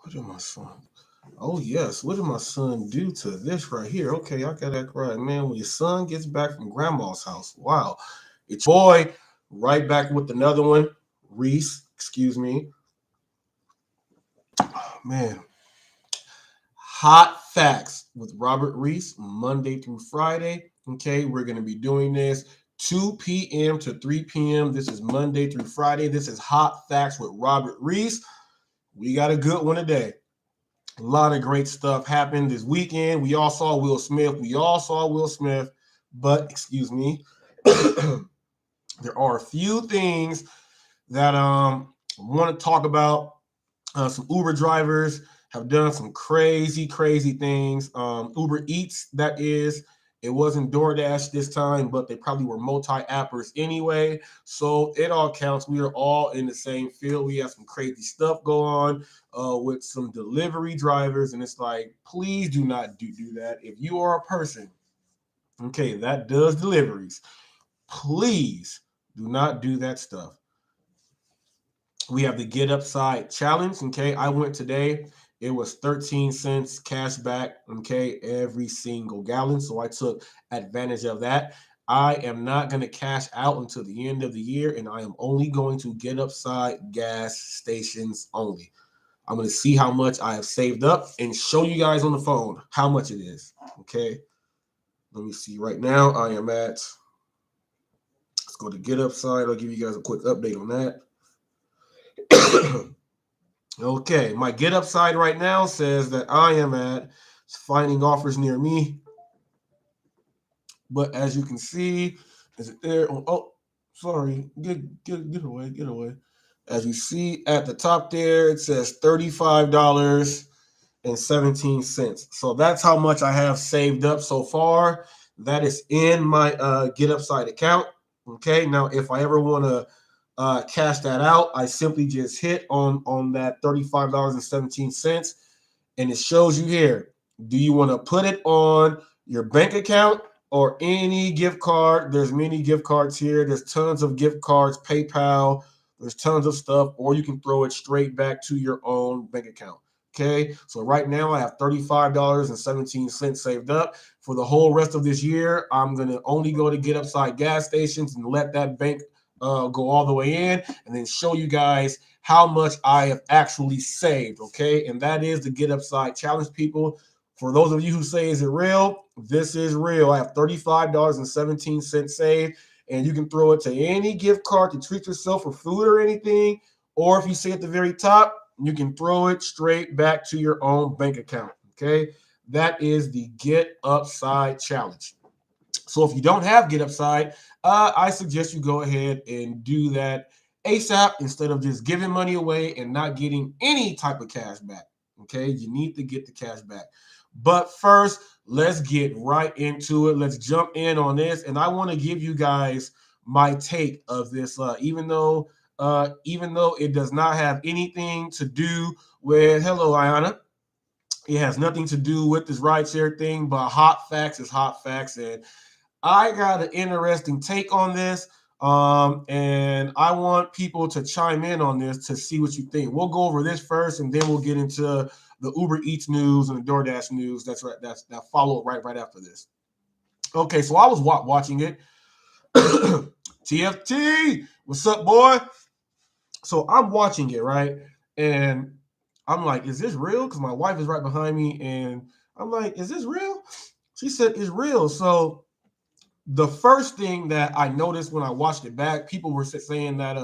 What did my son? Oh yes, what did my son do to this right here? Okay, I got that right, man. When your son gets back from grandma's house, wow, it's your boy right back with another one. Reese, excuse me, man. Hot facts with Robert Reese, Monday through Friday. Okay, we're going to be doing this 2 p.m. to 3 p.m. This is Monday through Friday. This is Hot Facts with Robert Reese. We got a good one today. A lot of great stuff happened this weekend. We all saw Will Smith. But excuse me, there are a few things that I want to talk about. Some Uber drivers have done some crazy, crazy things. Uber Eats, that is. It wasn't DoorDash this time, but they probably were multi-appers anyway. So it all counts. We are all in the same field. We have some crazy stuff go on with some delivery drivers. And it's like, please do not do that. If you are a person, okay, that does deliveries, please do not do that stuff. We have the Get Upside Challenge. Okay, I went today. It was 13 cents cash back. Okay, every single gallon. So I took advantage of that. I am not going to cash out until the end of the year, and I am only going to Get Upside gas stations only. I'm going to see how much I have saved up and show you guys on the phone how much it is. Okay, let me see. Right now, I am at. Let's go to Get Upside. I'll give you guys a quick update on that. Okay, my Get Upside right now says that I am at finding offers near me. But as you can see, is it there? Oh, sorry. Get away, get away. As you see at the top there, it says $35.17. So that's how much I have saved up so far. That is in my Get Upside account. Okay, now if I ever want to cash that out, I simply just hit on that $35.17, and it shows you here. Do you want to put it on your bank account or any gift card? There's many gift cards here. There's tons of gift cards, PayPal. There's tons of stuff, or you can throw it straight back to your own bank account. Okay, so right now I have $35.17 saved up. For the whole rest of this year, I'm going to only go to Get Upside gas stations and let that bank go all the way in, and then show you guys how much I have actually saved. Okay, and that is the Get Upside Challenge, people. For those of you who say, is it real? This is real. I have $35.17 saved, and you can throw it to any gift card to treat yourself for food or anything. Or if you see at the very top, you can throw it straight back to your own bank account. Okay, that is the Get Upside Challenge. So if you don't have Get Upside, I suggest you go ahead and do that ASAP instead of just giving money away and not getting any type of cash back. Okay, you need to get the cash back. But first, let's get right into it. Let's jump in on this, and I want to give you guys my take of this. Even though it does not have anything to do with hello, Ayana. It has nothing to do with this rideshare thing, but hot facts is hot facts, and I got an interesting take on this, and I want people to chime in on this to see what you think. We'll go over this first, and then we'll get into the Uber Eats news and the DoorDash news. That's right. That followed right after this. Okay, so I was watching it. TFT, what's up, boy? So I'm watching it, right, and I'm like, is this real? Because my wife is right behind me, and I'm like, is this real? She said it's real. So the first thing that I noticed when I watched it back, people were saying that,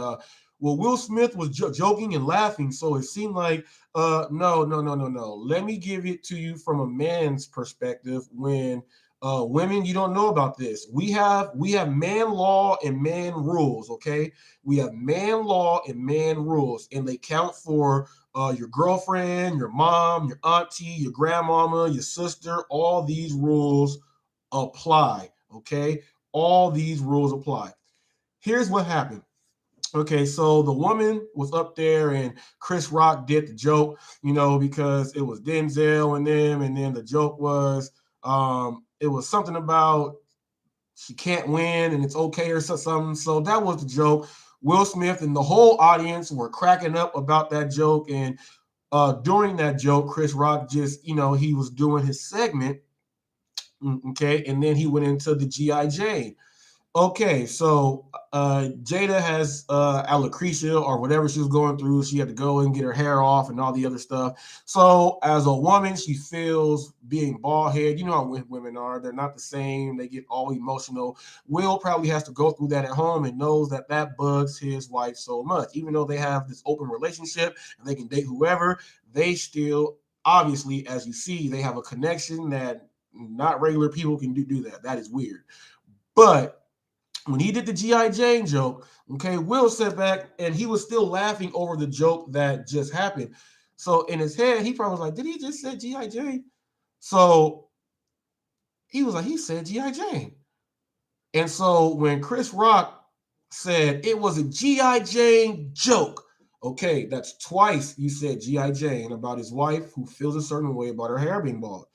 well, Will Smith was joking and laughing, so it seemed like, no. Let me give it to you from a man's perspective. When women, you don't know about this. We have man law and man rules. Okay, we have man law and man rules, and they count for your girlfriend, your mom, your auntie, your grandmama, your sister. All these rules apply. Okay, all these rules apply. Here's what happened. Okay, so the woman was up there, and Chris Rock did the joke, because it was Denzel and them, and then the joke was, it was something about she can't win and it's okay or something. So that was the joke. Will Smith and the whole audience were cracking up about that joke, and during that joke, Chris Rock just, he was doing his segment, okay, and then he went into the G.I. Jane. Okay, so Jada has alopecia or whatever she was going through. She had to go and get her hair off and all the other stuff. So as a woman, she feels being bald head. You know how women are. They're not the same. They get all emotional. Will probably has to go through that at home and knows that that bugs his wife so much. Even though they have this open relationship and they can date whoever, they still, obviously, as you see, they have a connection that not regular people can do that. That is weird. But when he did the G.I. Jane joke, okay, Will sat back and he was still laughing over the joke that just happened. So in his head, he probably was like, did he just say G.I. Jane? So he was like, he said G.I. Jane. And so when Chris Rock said it was a G.I. Jane joke, okay, that's twice you said G.I. Jane about his wife who feels a certain way about her hair being bald.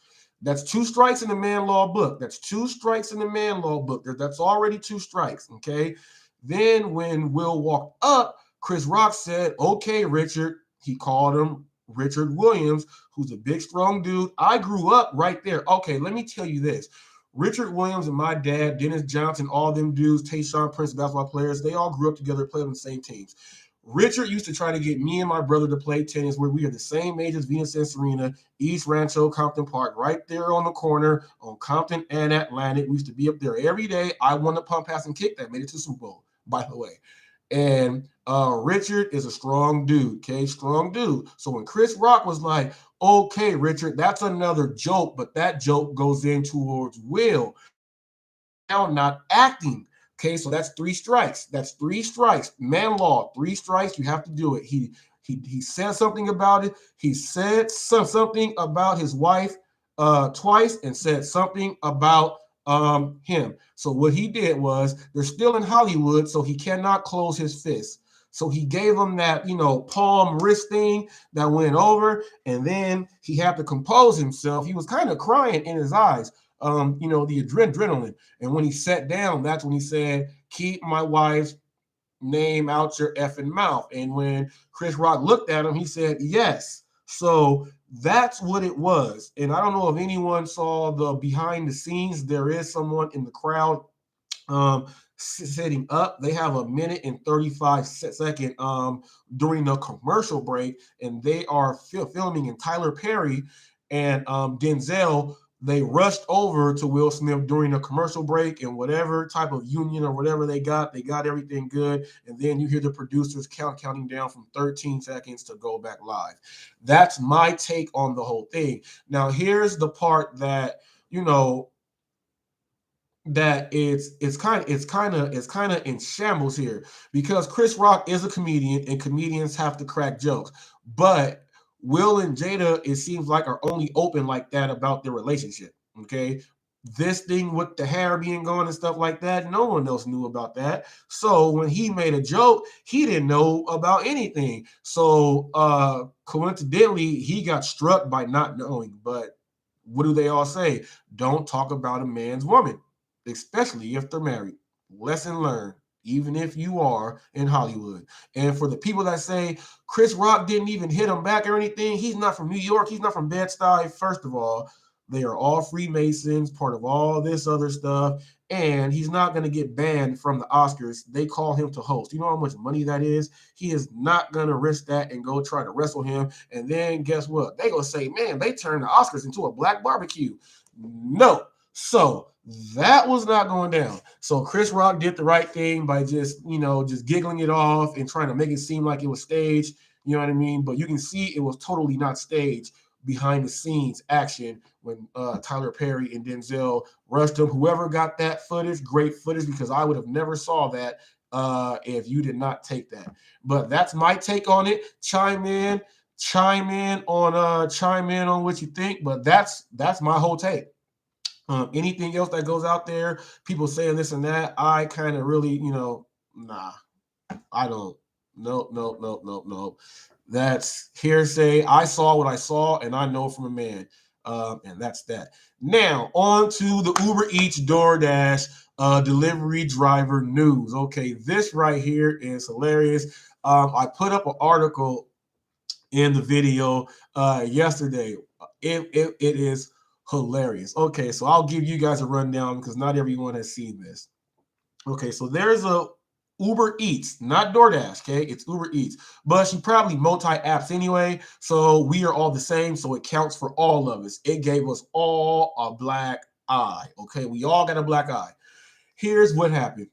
That's 2 strikes in the man law book. That's 2 strikes in the man law book. That's already 2 strikes, okay? Then when Will walked up, Chris Rock said, okay, Richard. He called him Richard Williams, who's a big, strong dude. I grew up right there. Okay, let me tell you this. Richard Williams and my dad, Dennis Johnson, all them dudes, Tayshaun Prince basketball players, they all grew up together, played on the same teams. Richard used to try to get me and my brother to play tennis where we are the same age as Venus and Serena, East Rancho, Compton Park, right there on the corner on Compton and Atlantic. We used to be up there every day. I won the pump, pass, and kick that made it to Super Bowl, by the way. And Richard is a strong dude, okay? Strong dude. So when Chris Rock was like, okay, Richard, that's another joke, but that joke goes in towards Will. Now not acting. Okay, so that's 3 strikes. That's 3 strikes. Man law, 3 strikes. You have to do it. He said something about it. He said something about his wife twice and said something about him. So what he did was they're still in Hollywood, so he cannot close his fist. So he gave him that, palm wrist thing that went over, and then he had to compose himself. He was kind of crying in his eyes. The adrenaline. And when he sat down, that's when he said, keep my wife's name out your effing mouth. And when Chris Rock looked at him, he said, yes. So that's what it was. And I don't know if anyone saw the behind the scenes. There is someone in the crowd setting up. They have a minute and 35 second during the commercial break, and they are filming in Tyler Perry and Denzel. They rushed over to Will Smith during a commercial break, and whatever type of union or whatever they got everything good. And then you hear the producers counting down from 13 seconds to go back live. That's my take on the whole thing. Now, here's the part that, that it's kind of in shambles here, because Chris Rock is a comedian and comedians have to crack jokes. But Will and Jada, it seems like, are only open like that about their relationship. Okay. This thing with the hair being gone and stuff like that, no one else knew about that. So when he made a joke, he didn't know about anything. So coincidentally, he got struck by not knowing. But what do they all say? Don't talk about a man's woman, especially if they're married. Lesson learned, even if you are in Hollywood. And for the people that say Chris Rock didn't even hit him back or anything, he's not from New York, he's not from Bed-Stuy. First of all, they are all Freemasons, part of all this other stuff, and he's not going to get banned from the Oscars. They call him to host. You know how much money that is? He is not going to risk that and go try to wrestle him. And then guess what? They going to say, man, they turned the Oscars into a black barbecue. No. So that was not going down. So Chris Rock did the right thing by just giggling it off and trying to make it seem like it was staged. You know what I mean? But you can see it was totally not staged. Behind the scenes action when Tyler Perry and Denzel rushed him. Whoever got that footage, great footage, because I would have never saw that if you did not take that. But that's my take on it. Chime in on what you think. But that's my whole take. Anything else that goes out there, people saying this and that, I kind of really, nah, I don't. Nope. That's hearsay. I saw what I saw, and I know from a man. And that's that. Now, on to the Uber Eats DoorDash delivery driver news. Okay, this right here is hilarious. I put up an article in the video yesterday. It is hilarious. Okay, so I'll give you guys a rundown because not everyone has seen this. Okay, so there's a Uber Eats, not DoorDash, okay? It's Uber Eats. But she probably multi-apps anyway, so we are all the same, so it counts for all of us. It gave us all a black eye, okay? We all got a black eye. Here's what happened.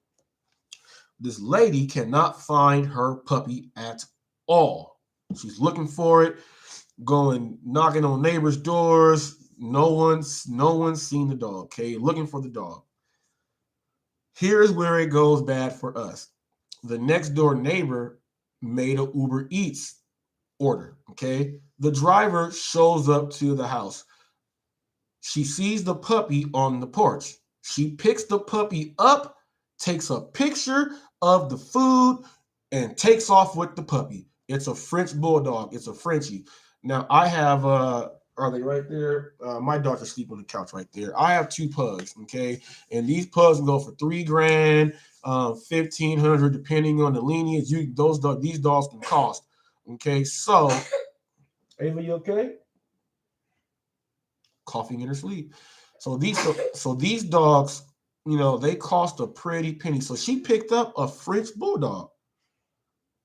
This lady cannot find her puppy at all. She's looking for it, going knocking on neighbors' doors. No one's seen the dog, okay? Looking for the dog. Here's where it goes bad for us. The next door neighbor made a Uber Eats order, okay? The driver shows up to the house. She sees the puppy on the porch. She picks the puppy up, takes a picture of the food, and takes off with the puppy. It's a French bulldog. It's a Frenchie. Now I have are they right there? My daughter sleep on the couch right there. I have two pugs, okay, and these pugs can go for $3,000, 1,500, depending on the lineage. These dogs can cost, okay. So, Ava, you okay? Coughing in her sleep. So these dogs, they cost a pretty penny. So she picked up a French bulldog,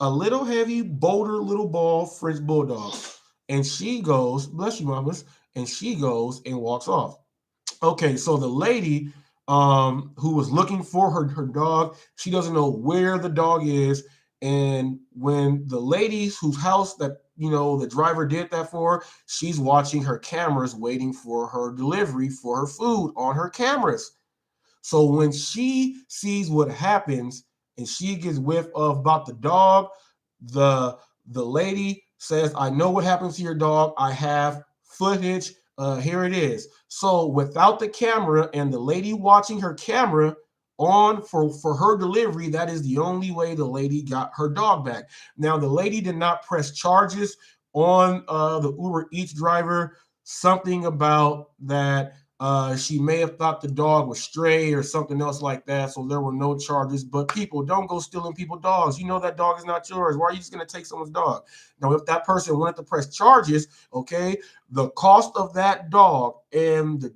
a little heavy, bolder little ball French bulldog. And she goes, bless you, mamas, and she goes and walks off. Okay, so the lady who was looking for her dog, she doesn't know where the dog is. And when the lady whose house that the driver did that for, she's watching her cameras, waiting for her delivery for her food on her cameras. So when she sees what happens and she gets whiff of about the dog, the the lady says, "I know what happens to your dog. I have footage. Here it is." So without the camera and the lady watching her camera on for her delivery, that is the only way the lady got her dog back. Now the lady did not press charges on the Uber Eats driver. Something about that she may have thought the dog was stray or something else like that, so there were no charges. But people, don't go stealing people's dogs. You know that dog is not yours. Why are you just going to take someone's dog? Now, if that person wanted to press charges, okay, the cost of that dog the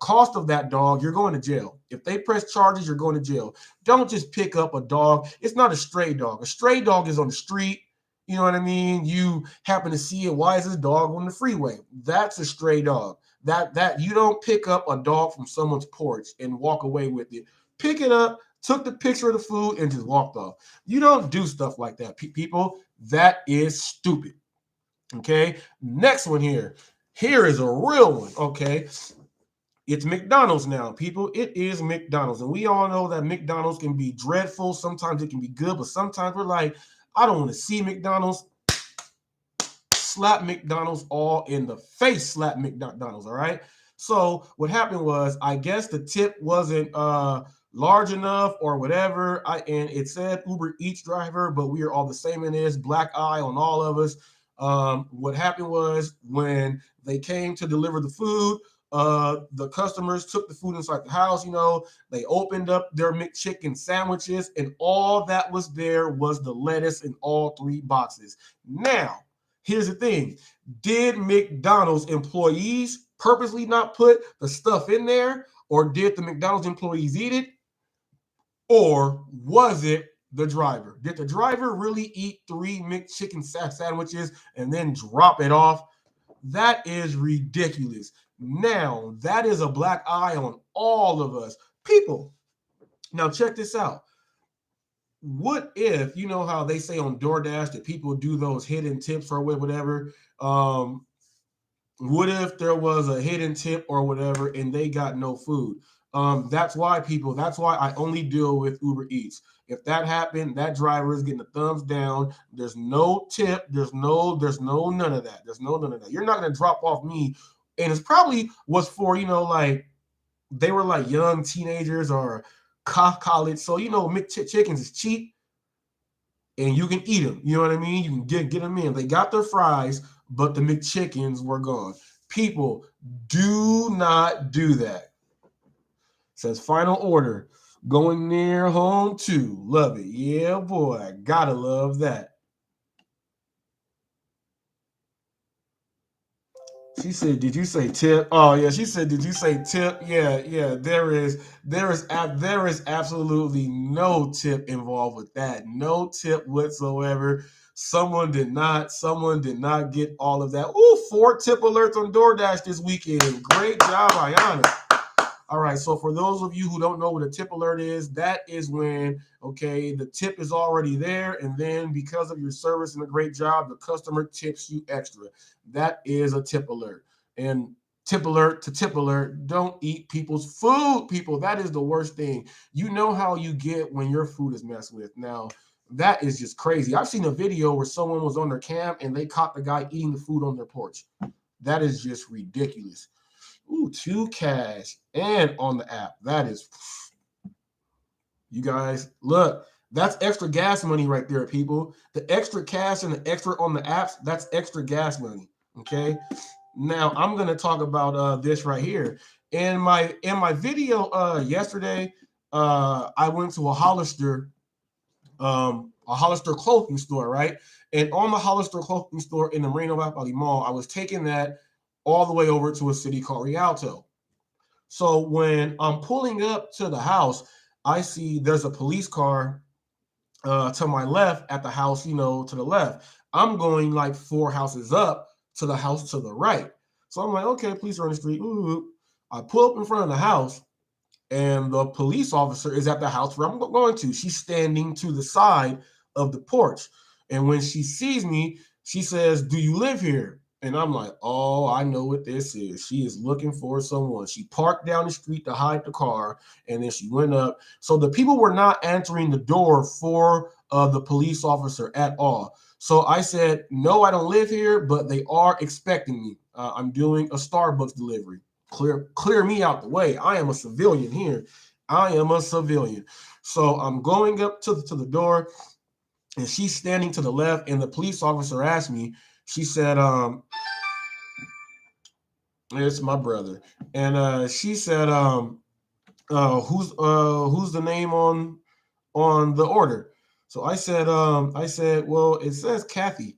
cost of that dog, you're going to jail. If they press charges, you're going to jail. Don't just pick up a dog. It's not a stray dog. A stray dog is on the street. You know what I mean? You happen to see it. Why is this dog on the freeway? That's a stray dog. That you don't pick up a dog from someone's porch and walk away with it. Pick it up, took the picture of the food, and just walked off. You don't do stuff like that, people. That is stupid. Okay. Next one here. Here is a real one. Okay. It's McDonald's now, people. It is McDonald's. And we all know that McDonald's can be dreadful. Sometimes it can be good, but sometimes we're like, I don't want to see McDonald's. Slap McDonald's all in the face. Slap McDonald's. All right. So what happened was, I guess the tip wasn't large enough or whatever. And it said Uber Eats driver, but we are all the same in this. Black eye on all of us. What happened was, when they came to deliver the food, the customers took the food inside the house. They opened up their McChicken sandwiches, and all that was there was the lettuce in all three boxes. Now, here's the thing. Did McDonald's employees purposely not put the stuff in there, or did the McDonald's employees eat it? Or was it the driver? Did the driver really eat 3 McChicken sandwiches and then drop it off? That is ridiculous. Now, that is a black eye on all of us. People, now check this out. What if, you know how they say on DoorDash that people do those hidden tips or whatever? What if there was a hidden tip or whatever and they got no food? That's why I only deal with Uber Eats. If that happened, that driver is getting a thumbs down. There's no tip. There's no none of that. There's no none of that. You're not going to drop off me. And it's probably was for, like, they were like young teenagers or college. So, McChickens is cheap and you can eat them. You know what I mean? You can get them in. They got their fries, but the McChickens were gone. People, do not do that. Says final order. Going near home too. Love it. Yeah, boy. Gotta love that. She said, "Did you say tip?" Oh yeah, she said, "Did you say tip?" Yeah, yeah. There is absolutely no tip involved with that. No tip whatsoever. Someone did not get all of that. Ooh, 4 tip alerts on DoorDash this weekend. Great job, Ayana. All right, so for those of you who don't know what a tip alert is, that is when, okay, the tip is already there, and then because of your service and a great job, the customer tips you extra. That is a tip alert. And tip alert, don't eat people's food, people. That is the worst thing. You know how you get when your food is messed with. Now, that is just crazy. I've seen a video where someone was on their cam and they caught the guy eating the food on their porch. That is just ridiculous. Ooh, 2 cash and on the app. That is, you guys, look, that's extra gas money right there, people. The extra cash and the extra on the apps, that's extra gas money. Okay. Now I'm gonna talk about this right here. In my video yesterday, I went to a Hollister clothing store, right? And on the Hollister clothing store in the Moreno Valley Mall, I was taking that all the way over to a city called Rialto. So when I'm pulling up to the house, I see there's a police car to my left at the house, to the left. I'm going like 4 houses up to the house to the right. So I'm like, okay, police are on the street. Ooh. I pull up in front of the house, and the police officer is at the house where I'm going to. She's standing to the side of the porch. And when she sees me, she says, "Do you live here?" And I'm like, "Oh, I know what this is. She is looking for someone." She parked down the street to hide the car, and then she went up. So the people were not answering the door for the police officer at all. So I said, "No, I don't live here, but they are expecting me. I'm doing a Starbucks delivery. Clear me out the way. I am a civilian here. I am a civilian." So I'm going up to the door, and she's standing to the left, and the police officer asked me, she said, it's my brother. And she said, who's the name on the order? So I said, well, it says Kathy.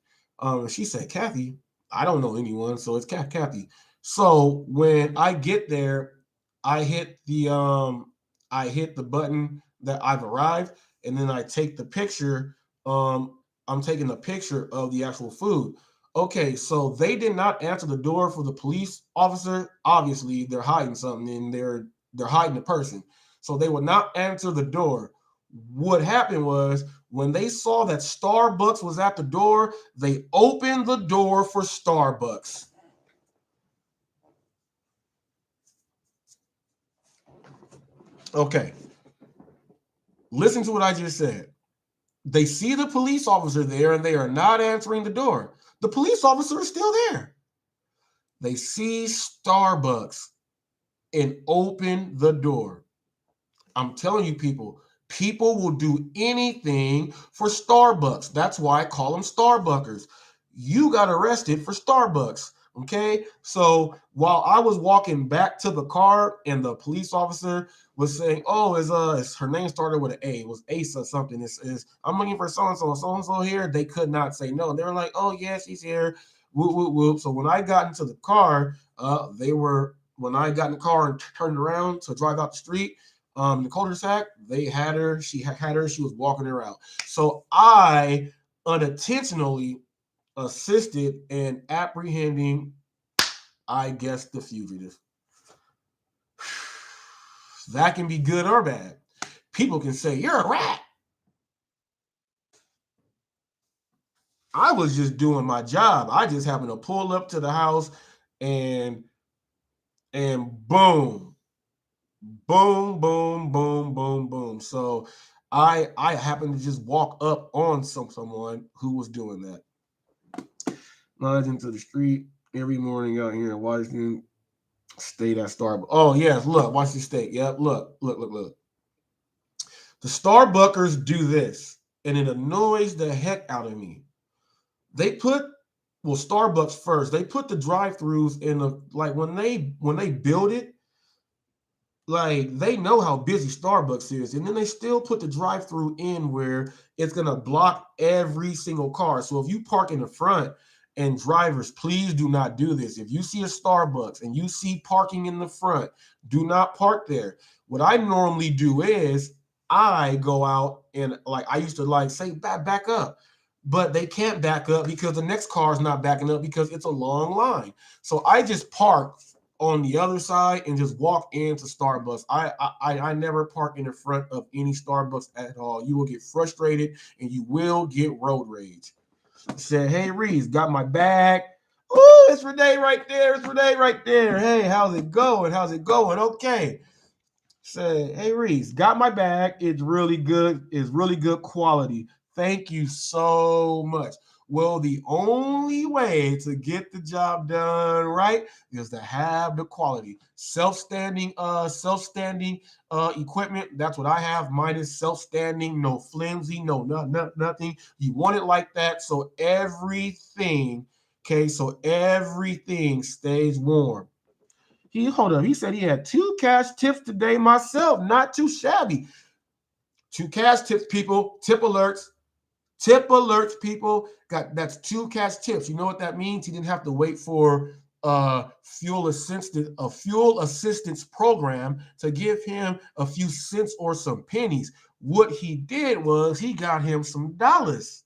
She said, Kathy, I don't know anyone, so it's Kathy. So when I get there, I hit the button that I've arrived, and then I take the picture. I'm taking a picture of the actual food. Okay, so they did not answer the door for the police officer. Obviously, they're hiding something, and they're hiding the person. So they would not answer the door. What happened was when they saw that Starbucks was at the door, they opened the door for Starbucks. Okay, listen to what I just said. They see the police officer there and they are not answering the door. The police officer is still there. They see Starbucks and open the door. I'm telling you, people will do anything for Starbucks. That's why I call them Starbuckers. You got arrested for Starbucks. Okay. So while I was walking back to the car and the police officer was saying, "Oh, her name started with an A. It was Ace or something. Is I'm looking for so and so here." They could not say no. They were like, "Oh, yeah, she's here." Whoop, whoop, whoop. So when I got into the car, when I got in the car and turned around to drive out the street, the cul-de-sac, they had her. She had her. She was walking her out. So I unintentionally assisted in apprehending, I guess, the fugitive. That can be good or bad. People can say, "You're a rat." I was just doing my job. I just happened to pull up to the house, and boom, boom, boom, boom, boom, boom. So I happened to just walk up on someone who was doing that. Lines into the street every morning out here in Washington State at Starbucks. Oh yes, look, Washington State. Yep, look. The Starbuckers do this, and it annoys the heck out of me. They put Starbucks first. They put the drive-throughs in the like when they build it, like they know how busy Starbucks is, and then they still put the drive-through in where it's gonna block every single car. So if you park in the front And drivers, please do not do this. If you see a Starbucks and you see parking in the front, do not park there. What I normally do is I go out and like I used to like say back up, but they can't back up because the next car is not backing up because it's a long line. So I just park on the other side and just walk into Starbucks. I never park in the front of any Starbucks at all. You will get frustrated and you will get road rage. Said, hey, Reese, got my bag. Oh, it's Renee right there. It's Renee right there. Hey, how's it going? How's it going? Okay. Said, hey, Reese, got my bag. It's really good. It's really good quality. Thank you so much. Well, the only way to get the job done right is to have the quality. Self-standing equipment. That's what I have. Mine is self-standing, no flimsy, nothing. You want it like that. So everything stays warm. He said he had 2 cash tips today myself. Not too shabby. 2 cash tips, people. Tip alerts. Tip alerts, people. That's 2 cash tips. You know what that means? He didn't have to wait for a fuel assistance program to give him a few cents or some pennies. What he did was he got him some dollars.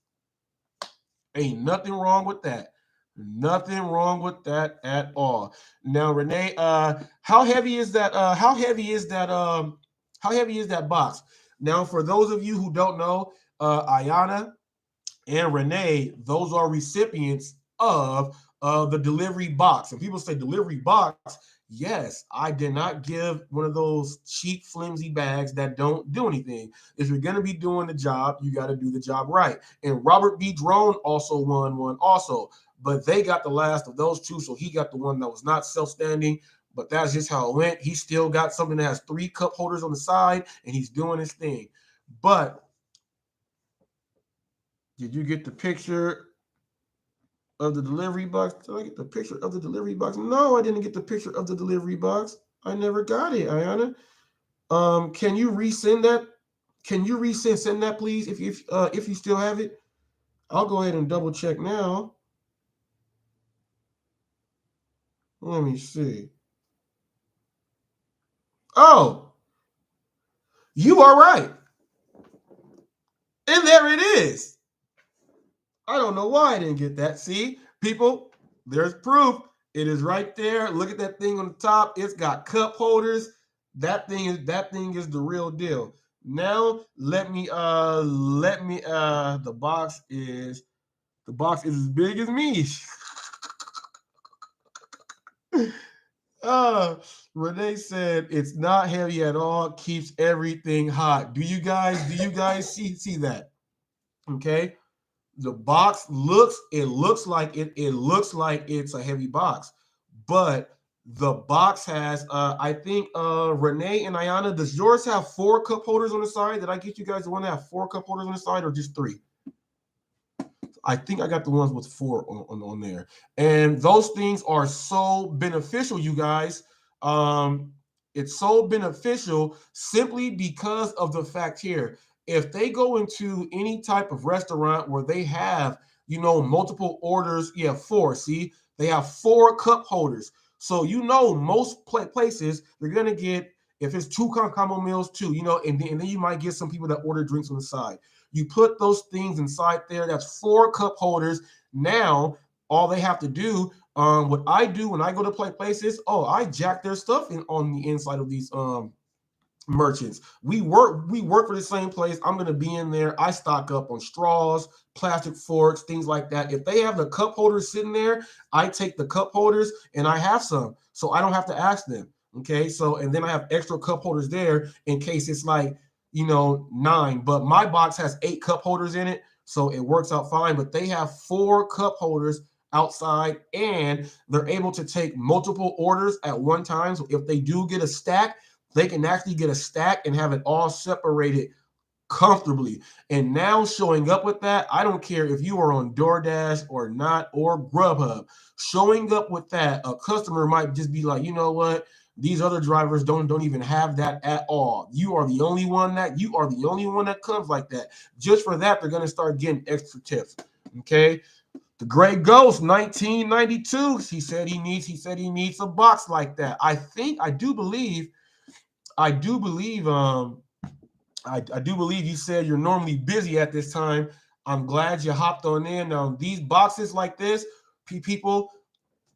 Ain't nothing wrong with that. Nothing wrong with that at all. Now, Renee, how heavy is that? How heavy is that box? Now, for those of you who don't know, Ayana and Renee, those are recipients of the delivery box. And people say delivery box. Yes, I did not give one of those cheap, flimsy bags that don't do anything. If you're going to be doing the job, you got to do the job right. And Robert B. Drone also won one also, but they got the last of those 2, so he got the one that was not self-standing. But that's just how it went. He still got something that has 3 cup holders on the side, and he's doing his thing. But did you get the picture of the delivery box? Did I get the picture of the delivery box? No, I didn't get the picture of the delivery box. I never got it, Ayana. Can you resend that? Can you send that, please? If you still have it, I'll go ahead and double check now. Let me see. Oh, you are right. And there it is. I don't know why I didn't get that. See, people, there's proof. It is right there. Look at that thing on the top. It's got cup holders. That thing is the real deal. Now the box is as big as me. Renee said it's not heavy at all, keeps everything hot. Do you guys see that? Okay. The box looks like it's a heavy box, but the box has I think Renee and Ayana, does yours have 4 cup holders on the side? Did I get you guys the one that have 4 cup holders on the side or just 3? I think I got the ones with 4 on there. And those things are so beneficial, you guys. It's so beneficial simply because of the fact here. If they go into any type of restaurant where they have, multiple orders, 4. See, they have 4 cup holders. So, most places they're going to get, if it's 2 combo meals, 2, and then you might get some people that order drinks on the side. You put those things inside there. That's 4 cup holders. Now, all they have to do, what I do when I go to places, I jack their stuff on the inside of these merchants. We work for the same place. I'm going to be in there. I stock up on straws, plastic forks, things like that. If they have the cup holders sitting there, I take the cup holders and I have some, so I don't have to ask them. Okay, so and then I have extra cup holders there in case it's like 9, but my box has 8 cup holders in it, so it works out fine. But they have 4 cup holders outside, and they're able to take multiple orders at one time. So if they do get a stack, they can actually get a stack and have it all separated comfortably. And now showing up with that, I don't care if you are on DoorDash or not, or Grubhub, showing up with that, a customer might just be like, you know what? These other drivers don't even have that at all. You are the only one that comes like that. Just for that, they're going to start getting extra tips. Okay. The Great Ghost, 1992. He said he needs a box like that. I do believe I do believe I do believe you said you're normally busy at this time. I'm glad you hopped on in. These boxes like this, people,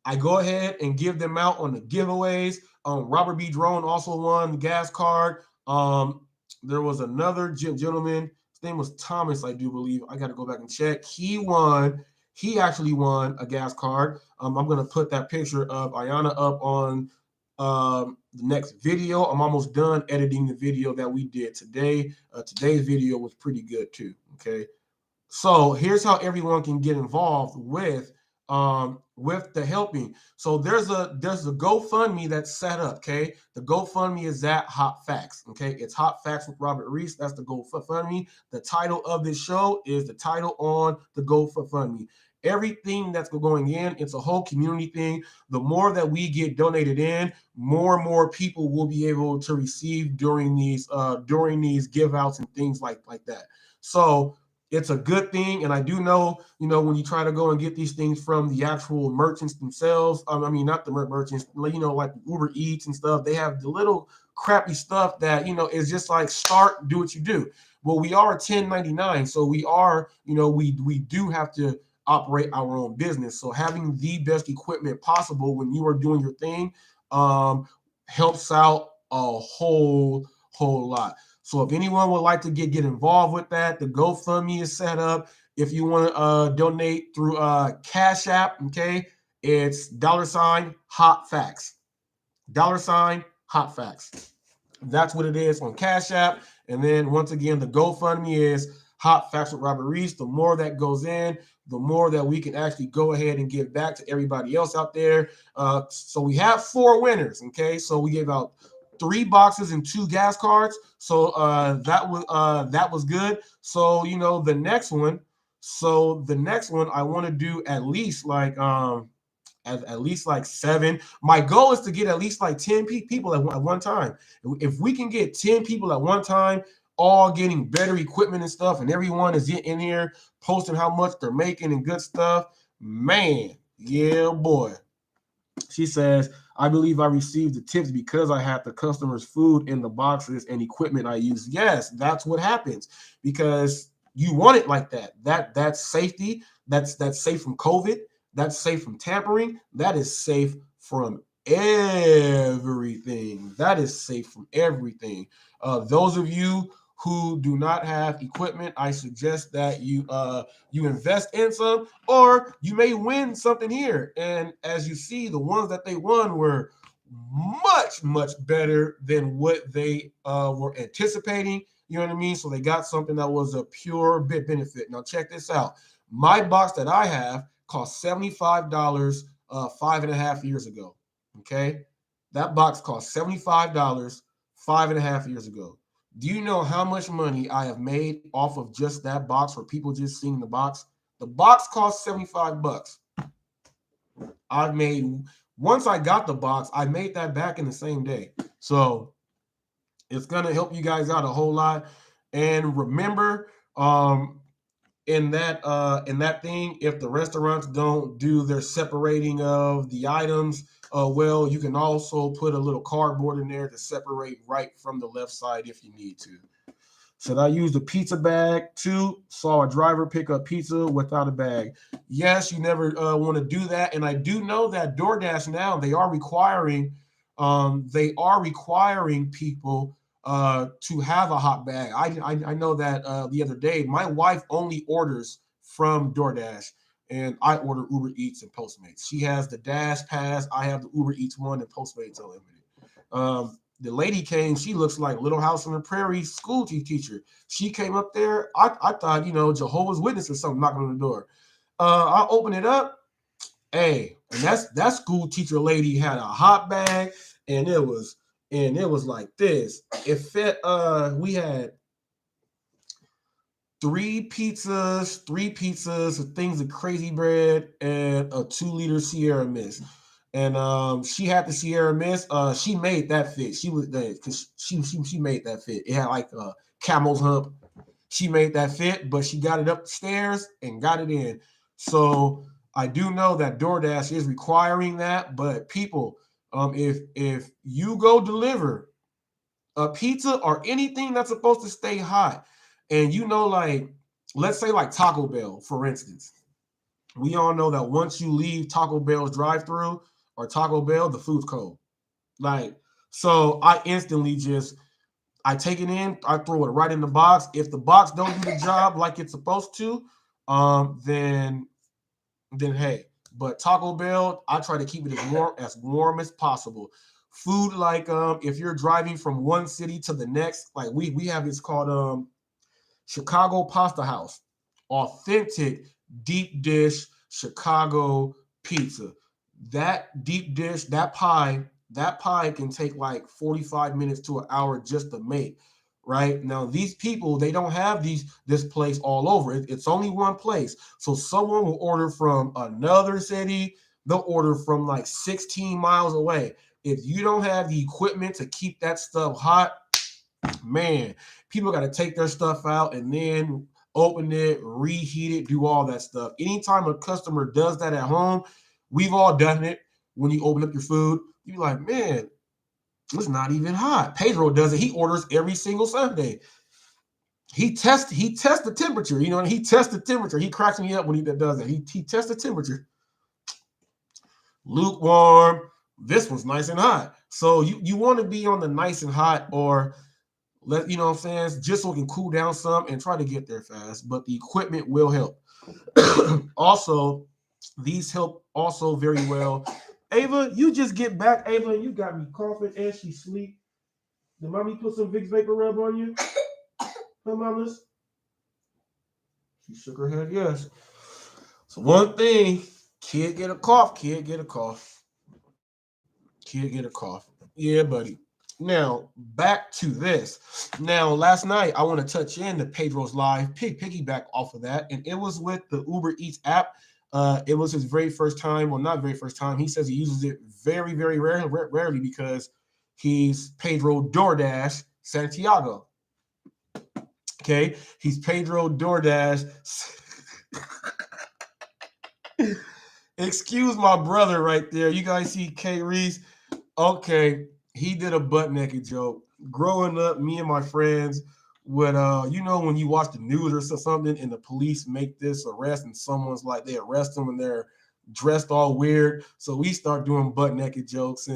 I go ahead and give them out on the giveaways. Robert B. Drone also won the gas card. There was another gentleman. His name was Thomas, I do believe. I got to go back and check. He won. He actually won a gas card. I'm going to put that picture of Ayana up on the next video. I'm almost done editing the video that we did today. Today's video was pretty good too. Okay. So here's how everyone can get involved with the helping. So there's a GoFundMe that's set up. Okay, the GoFundMe is at HotFacts. Okay, it's HotFacts with Robert Reese. That's the GoFundMe. The title of this show is the title on the GoFundMe. Everything that's going in, it's a whole community thing. The more that we get donated in, more and more people will be able to receive during these give outs and things like that. So it's a good thing. And I do know, when you try to go and get these things from the actual merchants themselves, I mean, not the merchants, like Uber Eats and stuff, they have the little crappy stuff that, is just like start, do what you do. Well, we are 1099. So we are, we do have to operate our own business. So having the best equipment possible when you are doing your thing helps out a whole lot. So if anyone would like to get involved with that, the GoFundMe is set up. If you want to donate through Cash App, okay, it's $HotFacts. $HotFacts. That's what it is on Cash App. And then once again, the GoFundMe is Hot Facts with Robert Reese. The more that goes in, the more that we can actually go ahead and give back to everybody else out there. So we have 4 winners, okay? So we gave out 3 boxes and 2 gas cards. So that was good. So the next one. So the next one I want to do at least like at least like 7. My goal is to get at least like 10 people at one time. If we can get 10 people at one time, all getting better equipment and stuff, and everyone is in here posting how much they're making and good stuff, man, yeah, boy. She says, I believe I received the tips because I had the customers' food in the boxes and equipment I use. Yes, that's what happens because you want it like that. That's safety. That's safe from COVID. That's safe from tampering. That is safe from everything. That is safe from everything. Those of you who do not have equipment, I suggest that you invest in some, or you may win something here. And as you see, the ones that they won were much better than what they were anticipating. You know what I mean? So they got something that was a pure bit benefit. Now check this out. My box that I have cost $75 5.5 years ago. Okay, that box cost $75 5.5 years ago. Do you know how much money I have made off of just that box for people just seeing the box? The box cost $75. I've made, once I got the box, I made that back in the same day. So it's going to help you guys out a whole lot. And remember, in that thing, if the restaurants don't do their separating of the items, well, you can also put a little cardboard in there to separate right from the left side if you need to. Should I use the pizza bag too? Saw a driver pick up pizza without a bag. Yes, you never want to do that. And I do know that DoorDash now, they are requiring people to have a hot bag. I know that the other day, my wife only orders from DoorDash, and I order Uber Eats and Postmates. She has the Dash Pass. I have the Uber Eats one and Postmates Unlimited. The lady came. She looks like Little House on the Prairie school teacher. She came up there. I thought, Jehovah's Witness or something knocking on the door. I opened it up. Hey, and that school teacher lady had a hot bag, and it was like this. It fit. We had three pizzas, things of crazy bread, and a 2-liter Sierra Mist. And she had the Sierra Mist. She made that fit. She made that fit. It had like a camel's hump. She made that fit, but she got it up the stairs and got it in. So I do know that DoorDash is requiring that, but people, if you go deliver a pizza or anything that's supposed to stay hot, and like, let's say like Taco Bell, for instance, we all know that once you leave Taco Bell's drive-through or Taco Bell, the food's cold. Like, so I instantly I take it in, I throw it right in the box. If the box don't do the job like it's supposed to, then hey. But Taco Bell, I try to keep it as warm as possible. Food like if you're driving from one city to the next, like we have this called Chicago Pasta House, authentic deep dish Chicago pizza. That deep dish, that pie can take like 45 minutes to an hour just to make. Right now, these people, they don't have this place all over. It's only one place. So someone will order from another city. They'll order from like 16 miles away. If you don't have the equipment to keep that stuff hot, man, people got to take their stuff out and then open it, reheat it, do all that stuff. Anytime a customer does that at home, we've all done it. When you open up your food, you're like, man, it's not even hot. Pedro does it. He orders every single Sunday. He tests the temperature. He tests the temperature. He cracks me up when he does it. He tests the temperature. Lukewarm. This one's nice and hot. So you want to be on the nice and hot, or you know what I'm saying, just so it can cool down some and try to get there fast. But the equipment will help. Also, these help also very well. Ava, you just get back. Ava, you got me coughing and she sleep. Did mommy put some Vicks Vapor Rub on you? Huh, mamas? She shook her head, yes. So one thing, kid get a cough, kid get a cough. Kid get a cough. Yeah, buddy. Now, back to this. Now, last night, I want to touch in the Pedro's Live, piggyback off of that, and it was with the Uber Eats app. It was his very first time. Well, not very first time. He says he uses it very, very rarely because he's Pedro DoorDash Santiago. Okay, he's Pedro DoorDash. Excuse my brother right there. You guys see K Reese? Okay, he did a butt naked joke. Growing up, me and my friends would, when you watch the news or something and the police make this arrest and someone's like, they arrest them and they're dressed all weird. So we start doing butt naked jokes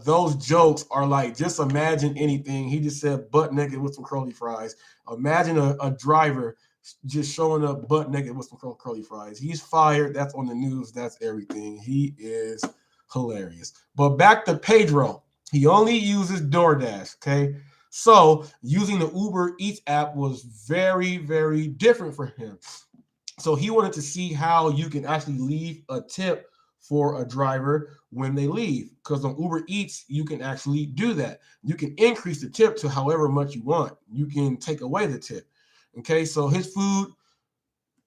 those jokes are like, just imagine anything. He just said butt naked with some curly fries. Imagine a driver just showing up butt naked with some curly fries. He's fired. That's on the news. That's everything. He is hilarious. But back to Pedro. He only uses DoorDash. Okay. So using the Uber Eats app was very, very different for him. So he wanted to see how you can actually leave a tip for a driver when they leave. Because on Uber Eats, you can actually do that. You can increase the tip to however much you want. You can take away the tip. Okay, so his food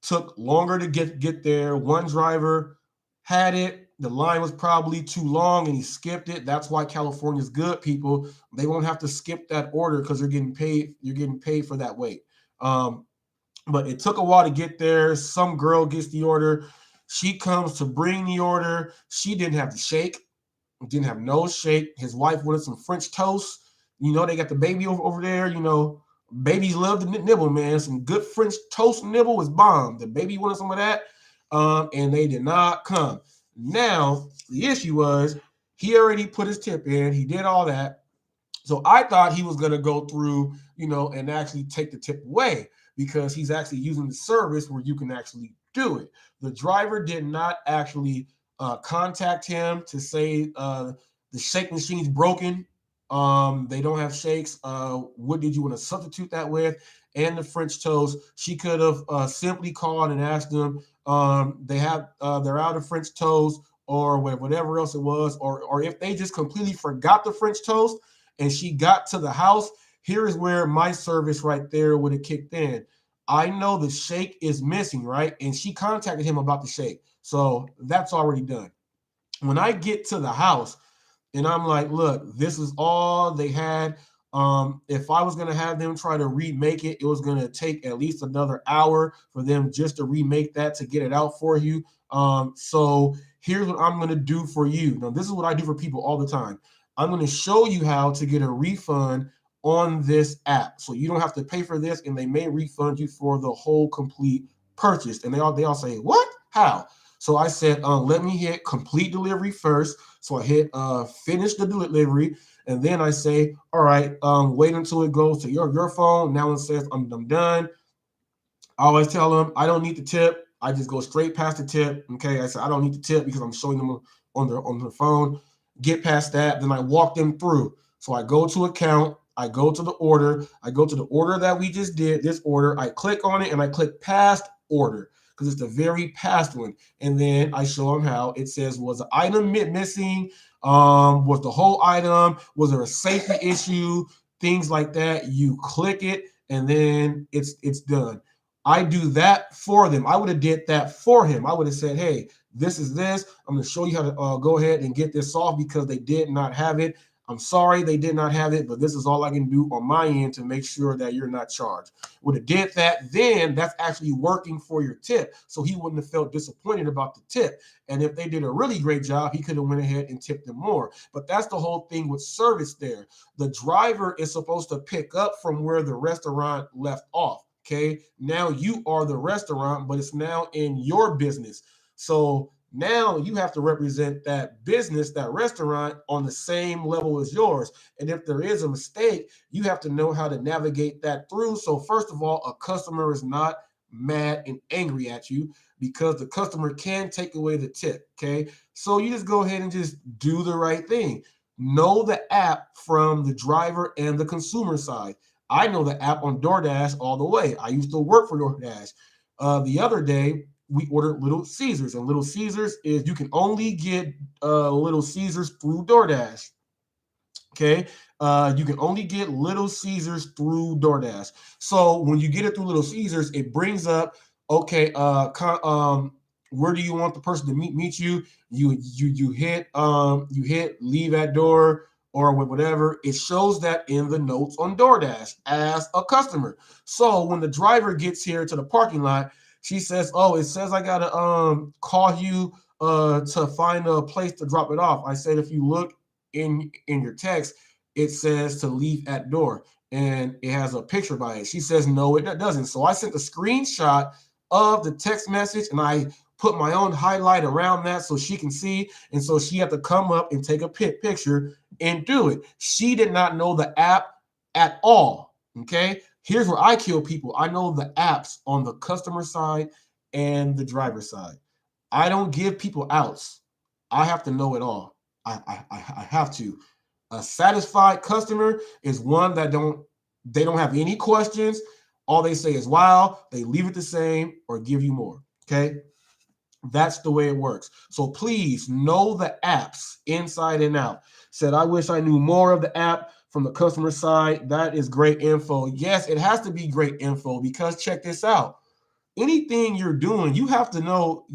took longer to get there. One driver had it. The line was probably too long and he skipped it. That's why California's good, people. They won't have to skip that order because they're getting paid. You're getting paid for that wait. But it took a while to get there. Some girl gets the order. She comes to bring the order. She didn't have the shake. Didn't have no shake. His wife wanted some French toast. They got the baby over there. Babies love to nibble, man. Some good French toast nibble is bomb. The baby wanted some of that, and they did not come. Now, the issue was he already put his tip in. He did all that. So I thought he was going to go through, and actually take the tip away because he's actually using the service where you can actually do it. The driver did not actually contact him to say the shake machine's broken. They don't have shakes. What did you want to substitute that with? And the French toast. She could have simply called and asked them. They're out of French toast or whatever else it was, or if they just completely forgot the French toast and she got to the house. Here is where my service right there would have kicked in. I know the shake is missing, right? And she contacted him about the shake. So that's already done. When I get to the house, and I'm like, look, this is all they had. If I was going to have them try to remake it, it was going to take at least another hour for them just to remake that to get it out for you. So here's what I'm going to do for you. Now, this is what I do for people all the time. I'm going to show you how to get a refund on this app. So you don't have to pay for this, and they may refund you for the whole complete purchase. And they all say, what? How? So I said, let me hit complete delivery first. So I hit finish the delivery. And then I say, all right, wait until it goes to your phone. Now it says I'm done. I always tell them I don't need the tip. I just go straight past the tip. Okay. I said I don't need the tip because I'm showing them on the phone. Get past that. Then I walk them through. So I go to account. I go to the order. I go to the order that we just did, this order. I click on it and I click past order because it's the very past one. And then I show them how it says, was the item missing? Was the whole item? Was there a safety issue? Things like that. You click it and then it's done. I do that for them. I would have did that for him. I would have said, hey, this is this. I'm going to show you how to go ahead and get this off because they did not have it. I'm sorry they did not have it, but this is all I can do on my end to make sure that you're not charged. Would have did that, then that's actually working for your tip. So he wouldn't have felt disappointed about the tip. And if they did a really great job, he could have went ahead and tipped them more. But that's the whole thing with service there. The driver is supposed to pick up from where the restaurant left off. Okay, now you are the restaurant, but it's now in your business. So now you have to represent that business, that restaurant, on the same level as yours. And if there is a mistake, you have to know how to navigate that through. So first of all, a customer is not mad and angry at you because the customer can take away the tip. Okay, so you just go ahead and just do the right thing. Know the app from the driver and the consumer side. I know the app on DoorDash all the way. I used to work for DoorDash. The other day, we ordered Little Caesars, and Little Caesars is you can only get Little Caesars through DoorDash. Okay, you can only get Little Caesars through DoorDash. So when you get it through Little Caesars, it brings up, okay, where do you want the person to meet you? You hit leave at door or whatever. It shows that in the notes on DoorDash as a customer. So when the driver gets here to the parking lot, she says, oh, it says I gotta call you to find a place to drop it off. I said, if you look in your text, it says to leave at door and it has a picture by it. She says, no, it doesn't. So I sent a screenshot of the text message and I put my own highlight around that so she can see. And so she had to come up and take a picture and do it. She did not know the app at all. Okay. Here's where I kill people. I know the apps on the customer side and the driver side. I don't give people outs. I have to know it all. I have to. A satisfied customer is one that they don't have any questions. All they say is wow, they leave it the same or give you more. Okay. That's the way it works. So please know the apps inside and out. Said, I wish I knew more of the app from the customer side. That is great info. Yes, it has to be great info because check this out. Anything you're doing, you have to know,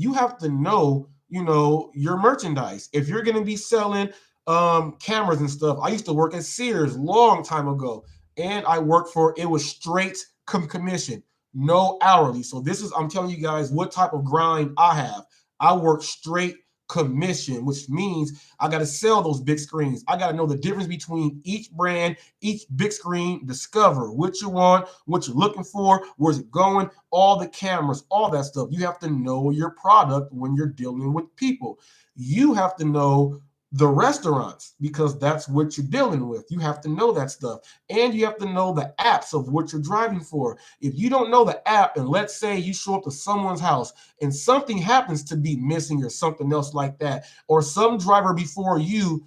your merchandise. If you're going to be selling cameras and stuff, I used to work at Sears long time ago, and I worked it was straight commission, no hourly. So I'm telling you guys what type of grind I have. I work straight commission, which means I got to sell those big screens. I got to know the difference between each brand, each big screen, discover what you want, what you're looking for, where's it going, all the cameras, all that stuff. You have to know your product when you're dealing with people. You have to know the restaurants because that's what you're dealing with. You have to know that stuff. And you have to know the apps of what you're driving for. If you don't know the app, and let's say you show up to someone's house and something happens to be missing or something else like that, or some driver before you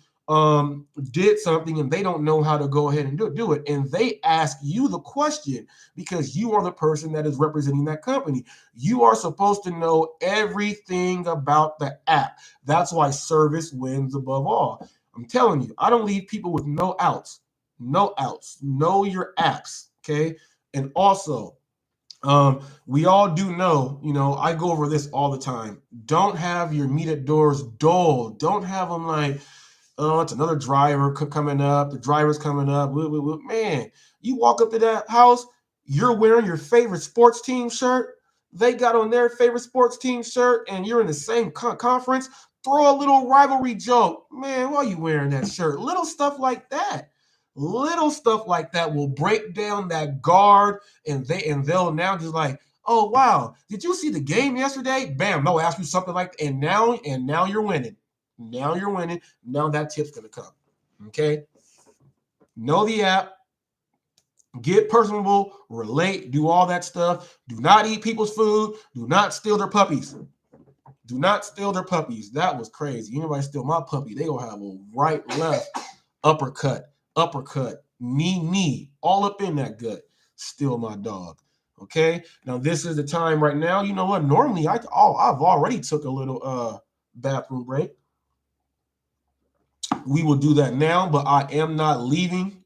did something and they don't know how to go ahead and do it, and they ask you the question because you are the person that is representing that company. You are supposed to know everything about the app. That's why service wins above all. I'm telling you, I don't leave people with no outs. Know your apps. Okay. And also, we all do know, I go over this all the time. Don't have your meet at doors dull. Don't have them like, Oh, it's another driver coming up. The driver's coming up. Man, you walk up to that house, you're wearing your favorite sports team shirt. They got on their favorite sports team shirt, and you're in the same conference. Throw a little rivalry joke. Man, why are you wearing that shirt? Little stuff like that. Little stuff like that will break down that guard, and they'll now just like, oh wow, did you see the game yesterday? Bam, they'll ask you something like that, and now you're winning. Now you're winning. Now that tip's going to come. Okay. Know the app. Get personable. Relate. Do all that stuff. Do not eat people's food. Do not steal their puppies. Do not steal their puppies. That was crazy. Anybody steal my puppy, they gonna have a right, left, uppercut, knee, all up in that gut. Steal my dog. Okay. Now this is the time right now. You know what? Normally I've already took a little bathroom break. We will do that now, but I am not leaving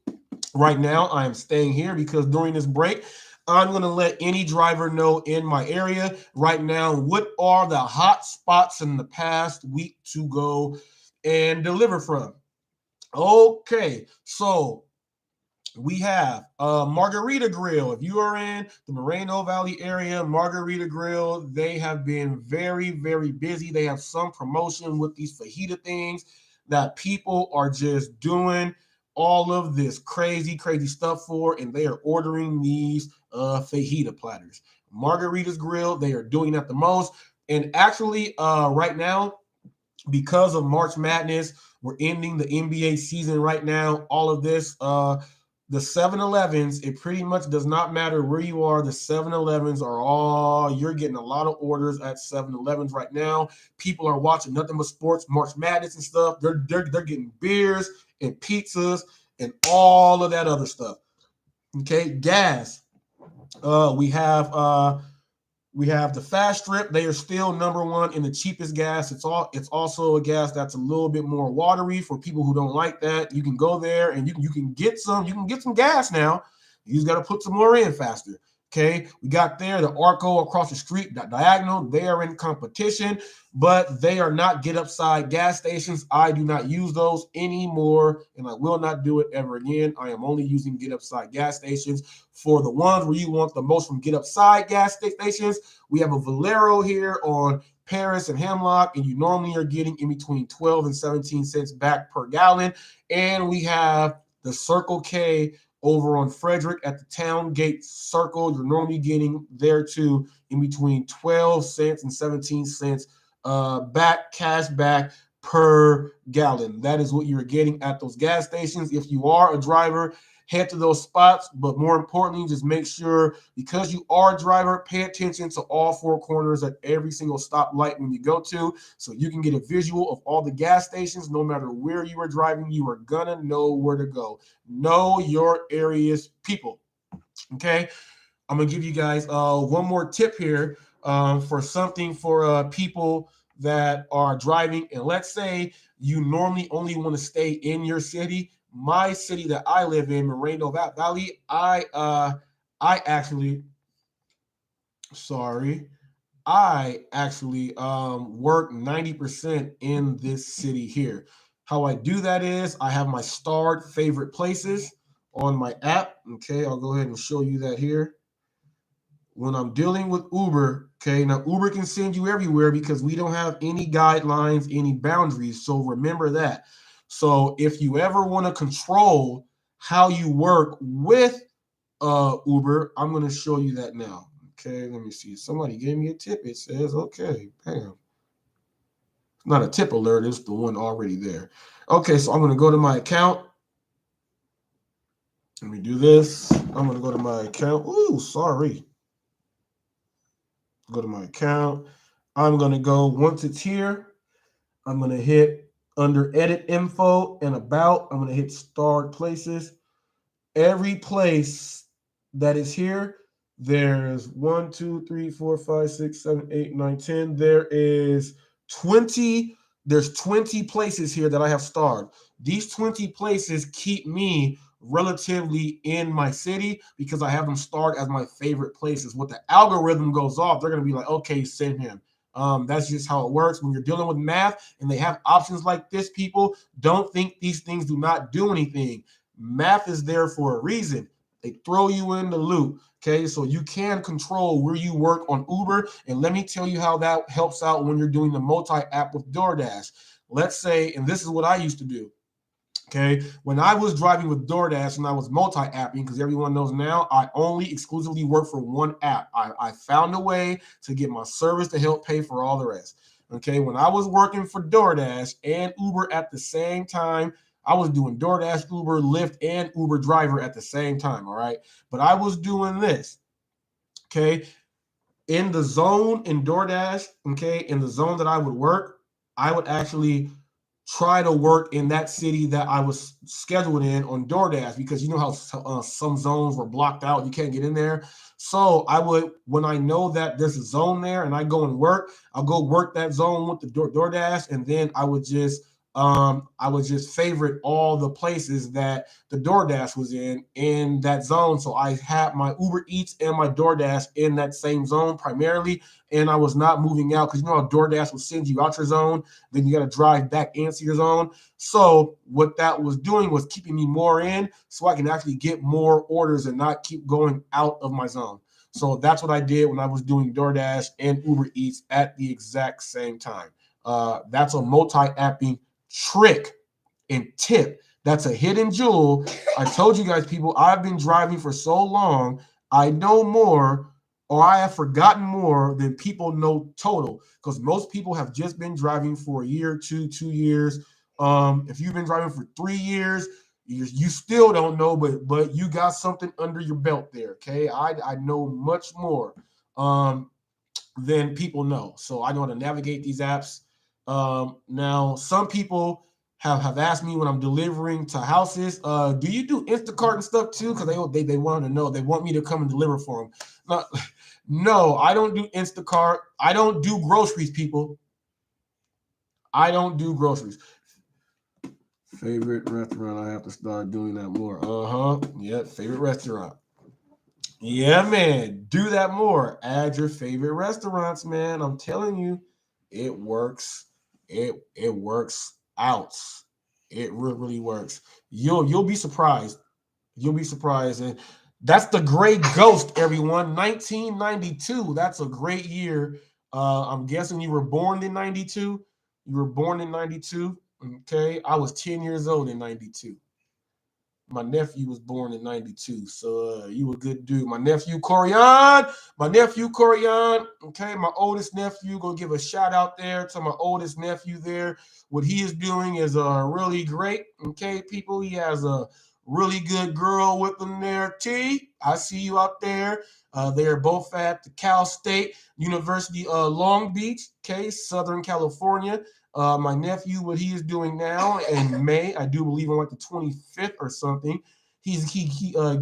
right now. I am staying here because during this break, I'm going to let any driver know in my area right now what are the hot spots in the past week to go and deliver from. Okay, so we have Margarita Grill. If you are in the Moreno Valley area, Margarita Grill, they have been very, very busy. They have some promotion with these fajita things that people are just doing all of this crazy stuff for, and they are ordering these fajita platters. Margarita's Grill, they are doing that the most. And actually, right now, because of March Madness, we're ending the NBA season right now. All of this, the 7-Elevens, it pretty much does not matter where you are. The 7-Elevens are all, you're getting a lot of orders at 7-Elevens right now. People are watching nothing but sports, March Madness and stuff. They're getting beers and pizzas and all of that other stuff. Okay, gas. We have the Fast Strip. They are still number one in the cheapest gas. It's also a gas that's a little bit more watery for people who don't like that. You can go there and you can get some gas now. You just got to put some more in faster. Okay, we got there the Arco across the street, diagonal. They are in competition, but they are not get upside gas stations. I do not use those anymore, and I will not do it ever again. I am only using get upside gas stations for the ones where you want the most from get upside gas stations. We have a Valero here on Paris and Hemlock, and you normally are getting in between 12 and 17 cents back per gallon. And we have the Circle K over on Frederick at the Town Gate Circle. You're normally getting there too in between 12 cents and 17 cents cash back per gallon. That is what you're getting at those gas stations. If you are a driver, head to those spots, but more importantly, just make sure, because you are a driver, pay attention to all four corners at every single stoplight when you go to, so you can get a visual of all the gas stations. No matter where you are driving, you are gonna know where to go. Know your area's people. Okay, I'm gonna give you guys one more tip here for something for people that are driving, and let's say you normally only want to stay in your city. My city that I live in, Moreno Valley, I actually work 90% in this city here. How I do that is I have my starred favorite places on my app. Okay, I'll go ahead and show you that here. When I'm dealing with Uber, okay, now Uber can send you everywhere because we don't have any guidelines, any boundaries. So remember that. So if you ever want to control how you work with Uber, I'm going to show you that now. Okay, let me see. Somebody gave me a tip. It says, okay, bam. It's not a tip alert. It's the one already there. Okay, so I'm going to go to my account. Let me do this. I'm going to go to my account. Ooh, sorry. Go to my account. I'm going to go, once it's here, I'm going to hit under edit info and about. I'm going to hit start places. Every place that is here, there's 1, 2, 3, 4, 5, 6, 7, 8, 9, 10. There is 20. There's 20 places here that I have starred. These 20 places keep me relatively in my city because I have them starred as my favorite places. When the algorithm goes off, they're going to be like, okay, send him. That's just how it works. When you're dealing with math and they have options like this, people, don't think these things do not do anything. Math is there for a reason. They throw you in the loop. Okay, so you can control where you work on Uber. And let me tell you how that helps out when you're doing the multi-app with DoorDash. Let's say, and this is what I used to do. Okay, when I was driving with DoorDash and I was multi-apping, because everyone knows now, I only exclusively work for one app. I found a way to get my service to help pay for all the rest. Okay, when I was working for DoorDash and Uber at the same time, I was doing DoorDash, Uber, Lyft, and Uber driver at the same time. All right, but I was doing this. Okay, in the zone in DoorDash, okay, in the zone that I would work, I would actually try to work in that city that I was scheduled in on DoorDash, because you know how some zones were blocked out, you can't get in there. So I would, when I know that there's a zone there and I go and work, I'll go work that zone with the DoorDash, and then I would just favorite all the places that the DoorDash was in that zone. So I had my Uber Eats and my DoorDash in that same zone primarily, and I was not moving out, because you know how DoorDash will send you out your zone, then you got to drive back into your zone. So what that was doing was keeping me more in, so I can actually get more orders and not keep going out of my zone. So that's what I did when I was doing DoorDash and Uber Eats at the exact same time. That's a multi-apping trick and tip. That's a hidden jewel. I told you guys, people, I've been driving for so long, I know more, or I have forgotten more than people know total, because most people have just been driving for a year, 2 years. If you've been driving for 3 years, you still don't know, but you got something under your belt there. Okay, I know much more than people know, so I know how to navigate these apps. Now, some people have asked me when I'm delivering to houses, do you do Instacart and stuff too? Because they want to know. They want me to come and deliver for them. No, I don't do Instacart. I don't do groceries, people. I don't do groceries. Favorite restaurant? I have to start doing that more. Yeah, favorite restaurant. Yeah, man. Do that more. Add your favorite restaurants, man. I'm telling you, it works. It works out. It really works. You'll be surprised. You'll be surprised. And that's the Gray Ghost, everyone. 1992. That's a great year. I'm guessing you were born in 92. You were born in 92. Okay. I was 10 years old in 92. My nephew was born in 92. So you a good dude. My nephew Corian. Okay, my oldest nephew. Gonna give a shout out there to my oldest nephew there. What he is doing is really great. Okay, people. He has a really good girl with him there. T, I see you out there. They're both at the Cal State University, Long Beach, okay, Southern California. My nephew, what he is doing now in May, I do believe on like the 25th or something, he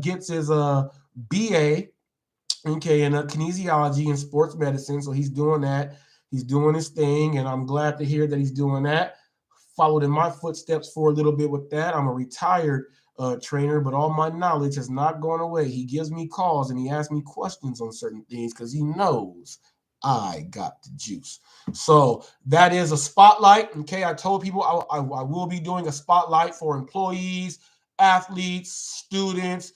gets his BA, okay, in kinesiology and sports medicine. So he's doing that. He's doing his thing, and I'm glad to hear that he's doing that. Followed in my footsteps for a little bit with that. I'm a retired trainer, but all my knowledge has not gone away. He gives me calls and he asks me questions on certain things because he knows I got the juice. So that is a spotlight. Okay, I told people I will be doing a spotlight for employees, athletes, students,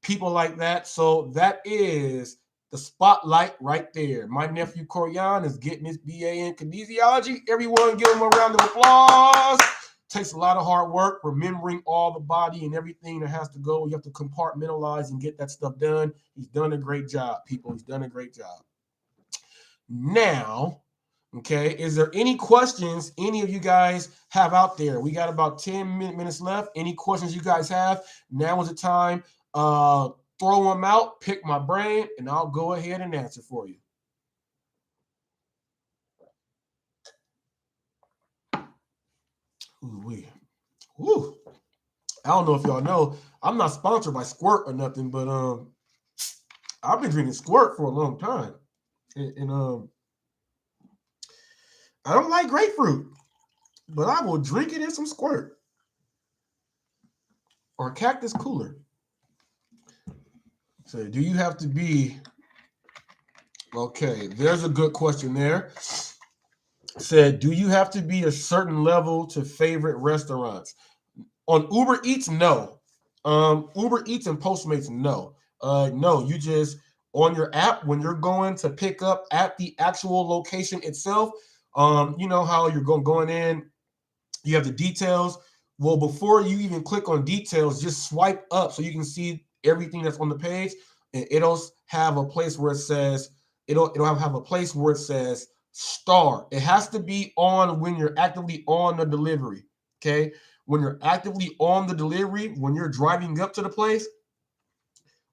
people like that. So that is the spotlight right there. My nephew Corian is getting his BA in kinesiology. Everyone give him a round of applause. Takes a lot of hard work, remembering all the body and everything that has to go. You have to compartmentalize and get that stuff done. He's done a great job, people. He's done a great job. Now, okay, is there any questions any of you guys have out there? We got about 10 minutes left. Any questions you guys have? Now is the time. Throw them out, pick my brain, and I'll go ahead and answer for you. Ooh. I don't know if y'all know, I'm not sponsored by Squirt or nothing, but I've been drinking Squirt for a long time. And I don't like grapefruit, but I will drink it in some Squirt or Cactus Cooler. So do you have to be Okay, there's a good question there. Said, do you have to be a certain level to favorite restaurants? On Uber Eats, no. Uber Eats and Postmates, no. No, you just on your app when you're going to pick up at the actual location itself. You know how you're going in, you have the details. Well, before you even click on details, just swipe up so you can see everything that's on the page, and it'll have a place where it says it'll have a place where it says star. It has to be on when you're actively on the delivery. Okay, when you're actively on the delivery, when you're driving up to the place,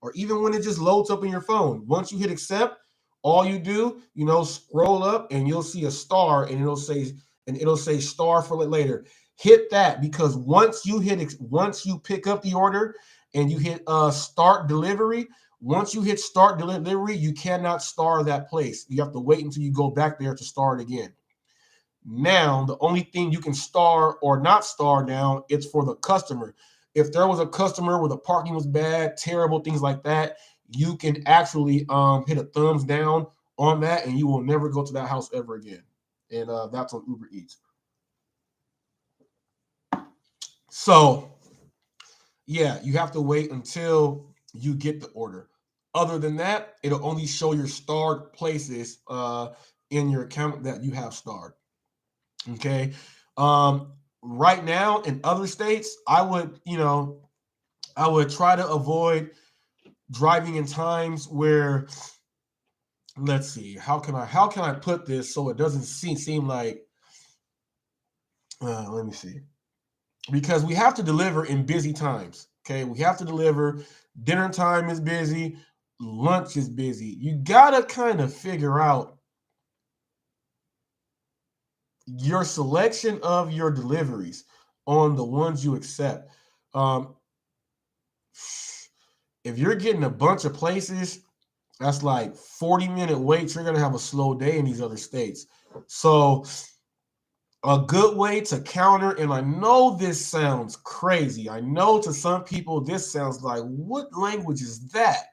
or even when it just loads up in your phone. Once you hit accept, all you do, scroll up and you'll see a star, and it'll say star for later. Hit that, because once you pick up the order and you hit start delivery, once you hit start delivery, you cannot star that place. You have to wait until you go back there to start again. Now, the only thing you can star or not star now, it's for the customer. If there was a customer where the parking was bad, terrible, things like that, you can actually hit a thumbs down on that, and you will never go to that house ever again. And that's on Uber Eats. So, yeah, you have to wait until you get the order. Other than that, it'll only show your starred places in your account that you have starred. Okay. Right now in other states, I would try to avoid driving in times where, let's see, how can I put this so it doesn't seem like let me see. Because we have to deliver in busy times. Okay, we have to deliver. Dinner time is busy, lunch is busy. You gotta kind of figure out your selection of your deliveries on the ones you accept. Um, if you're getting a bunch of places, that's like 40-minute waits. You're going to have a slow day in these other states. So, a good way to counter, and I know this sounds crazy. I know to some people this sounds like, what language is that?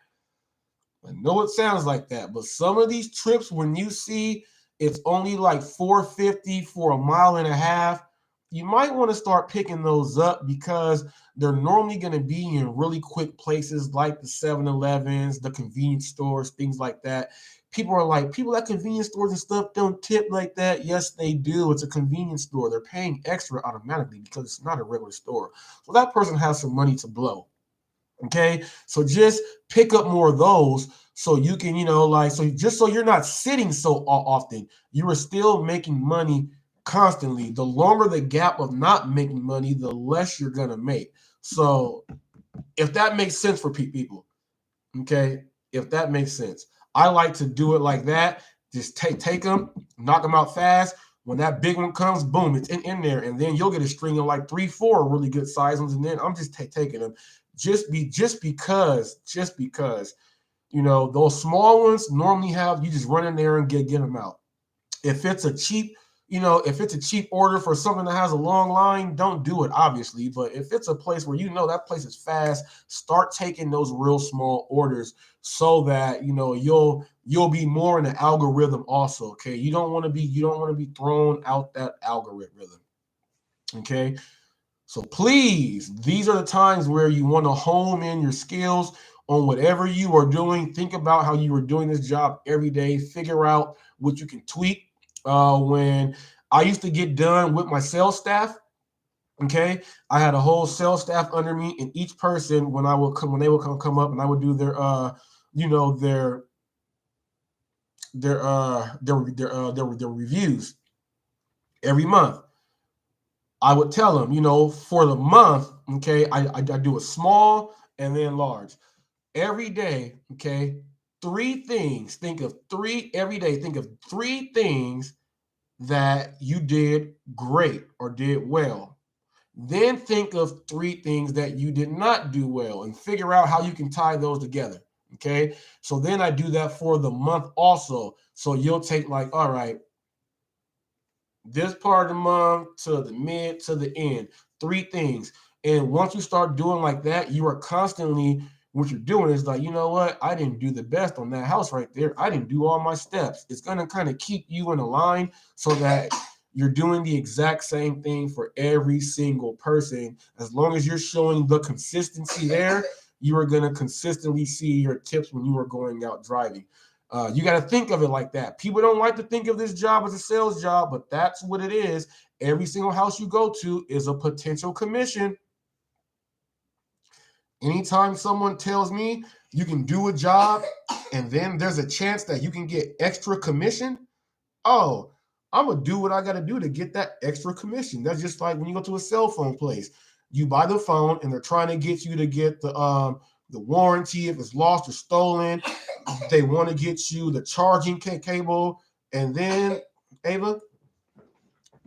I know it sounds like that, but some of these trips, when you see it's only like 450 for a mile and a half, you might want to start picking those up, because they're normally going to be in really quick places like the 7-Elevens, the convenience stores, things like that. People are like, people at convenience stores and stuff don't tip like that. Yes, they do. It's a convenience store. They're paying extra automatically because it's not a regular store. So that person has some money to blow. Okay, so just pick up more of those, so you can, so just so you're not sitting so often, you are still making money constantly. The longer the gap of not making money, the less you're gonna make. So if that makes sense for people, okay, if that makes sense, I like to do it like that. Just take them, knock them out fast. When that big one comes, boom, it's in there, and then you'll get a string of like 3-4 really good size ones, and then I'm just taking them. Just because those small ones normally have, you just run in there and get them out. If it's a cheap, if it's a cheap order for something that has a long line, don't do it, obviously. But if it's a place where that place is fast, start taking those real small orders, so that you'll be more in the algorithm also. Okay, you don't want to be thrown out that algorithm. Okay. So please, these are the times where you want to hone in your skills on whatever you are doing. Think about how you are doing this job every day. Figure out what you can tweak. When I used to get done with my sales staff, okay, I had a whole sales staff under me, and each person, when they would come up, and I would do their their reviews every month. I would tell them, for the month, okay, I do a small and then large. Every day, okay, three things. Think of three every day. Think of three things that you did great or did well. Then think of three things that you did not do well, and figure out how you can tie those together. Okay. So then I do that for the month also. So you'll take, like, all right, this part of the month to the mid to the end, three things. And once you start doing like that, you are constantly, what you're doing is like, you know what? I didn't do the best on that house right there. I didn't do all my steps. It's going to kind of keep you in a line so that you're doing the exact same thing for every single person. As long as you're showing the consistency there, you are going to consistently see your tips when you are going out driving. You got to think of it like that. People don't like to think of this job as a sales job, but that's what it is. Every single house you go to is a potential commission. Anytime someone tells me you can do a job and then there's a chance that you can get extra commission, oh, I'm going to do what I got to do to get that extra commission. That's just like when you go to a cell phone place. You buy the phone and they're trying to get you to get the warranty if it's lost or stolen. They want to get you the charging cable. And then, Ava,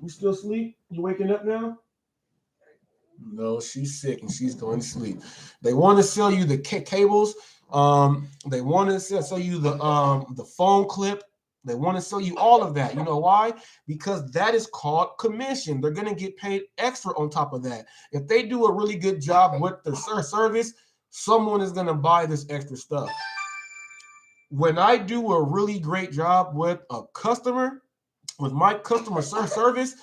you still asleep? You waking up now? No, she's sick and she's going to sleep. They want to sell you the cables. They want to sell you the phone clip. They want to sell you all of that. You know why? Because that is called commission. They're going to get paid extra on top of that. If they do a really good job with their service, someone is going to buy this extra stuff. When I do a really great job with a customer, with my customer service,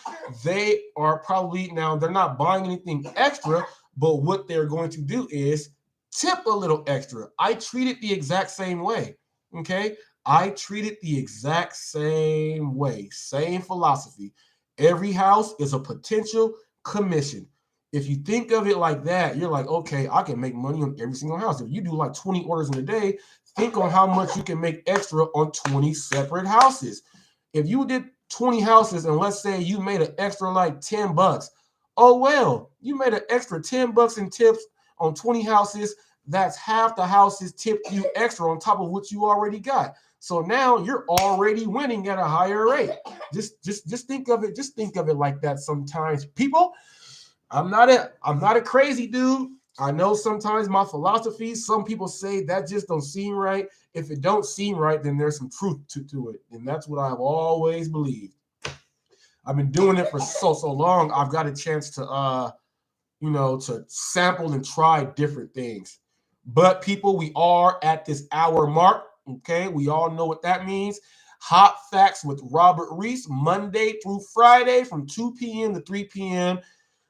they are probably, now they're not buying anything extra, but what they're going to do is tip a little extra. I treat it the exact same way. Okay. I treat it the exact same way. Same philosophy. Every house is a potential commission. If you think of it like that, you're like, okay, I can make money on every single house. If you do like 20 orders in a day, think on how much you can make extra on 20 separate houses. If you did 20 houses and let's say you made an extra like $10, oh well, you made an extra $10 in tips on 20 houses. That's half the houses tipped you extra on top of what you already got. So now you're already winning at a higher rate. Just think of it. Just think of it like that. Sometimes, people, I'm not a crazy dude. I know sometimes my philosophy, some people say that just don't seem right. If it don't seem right, then there's some truth to it. And that's what I've always believed. I've been doing it for so long. I've got a chance to to sample and try different things. But people, we are at this hour mark. Okay, we all know what that means. Hot Facts with Robert Reese, Monday through Friday from 2 p.m. to 3 p.m.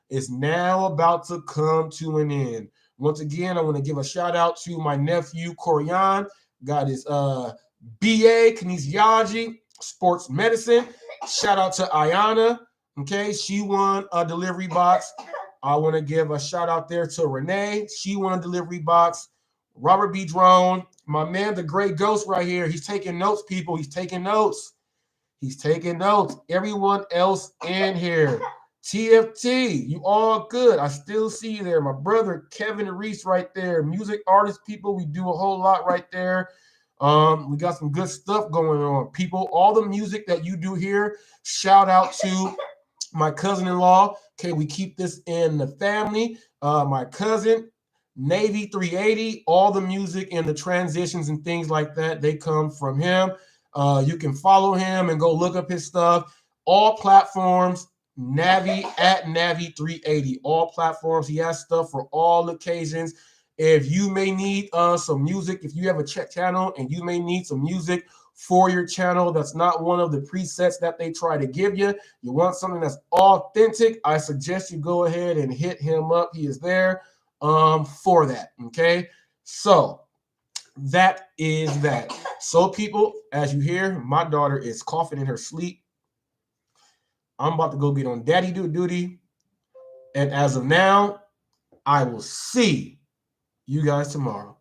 is now about to come to an end. Once again, I want to give a shout out to my nephew, Corian. Got his BA, Kinesiology, Sports Medicine. Shout out to Ayana. Okay, she won a delivery box. I want to give a shout out there to Renee. She won a delivery box. Robert B. Drone, my man, the great ghost right here. He's taking notes, people. He's taking notes. He's taking notes. Everyone else in here. TFT, you all good. I still see you there. My brother, Kevin Reese right there. Music artist, people, we do a whole lot right there. We got some good stuff going on. People, all the music that you do here, shout out to my cousin-in-law. Okay, we keep this in the family. My cousin, Navy 380, all the music and the transitions and things like that, they come from him. You can follow him and go look up his stuff. All platforms, Navi at Navi 380. All platforms. He has stuff for all occasions. If you may need some music, if you have a channel and you may need some music for your channel that's not one of the presets that they try to give you, you want something that's authentic, I suggest you go ahead and hit him up. He is there for that. Okay, so that is that. So people, as you hear, my daughter is coughing in her sleep. I'm about to go get on daddy duty. And as of now, I will see you guys tomorrow.